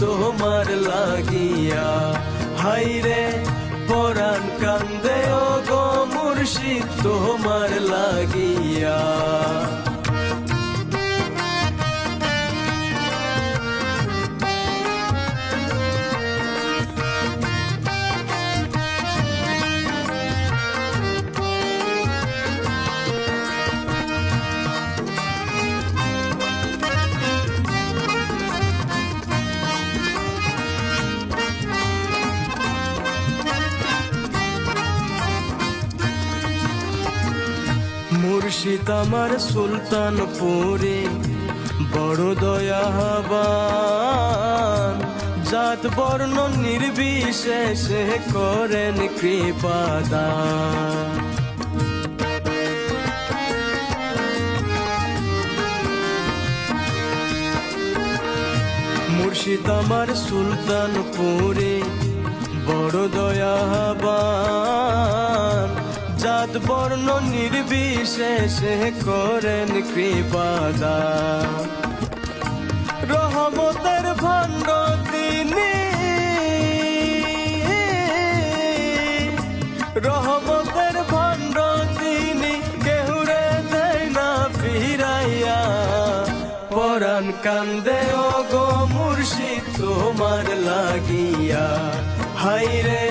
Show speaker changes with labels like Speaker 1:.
Speaker 1: তোমার লাগিয়া। হাইরে পরাণ কান্দে ও গো মুর্শিদ তোমার লাগিয়া। মুর্শিদ আমার সুলতানপুরে বড় দয়াবান, জাত বর্ণ নির্বিশেষে করেন কৃপাদান। মুর্শিদ আমার সুলতানপুরে বড় দয়াবান, জাত বর্ণ নির্বিশেষে করেন কৃপাদান। রহমতের ভাণ্ড তিনি, রহমতের ভাণ্ড তিনি, কেহুরে দেয় না ফিরাইয়া। পরাণ কান্দে ও গো মুর্শিদ তোমার লাগিয়া। হাইরে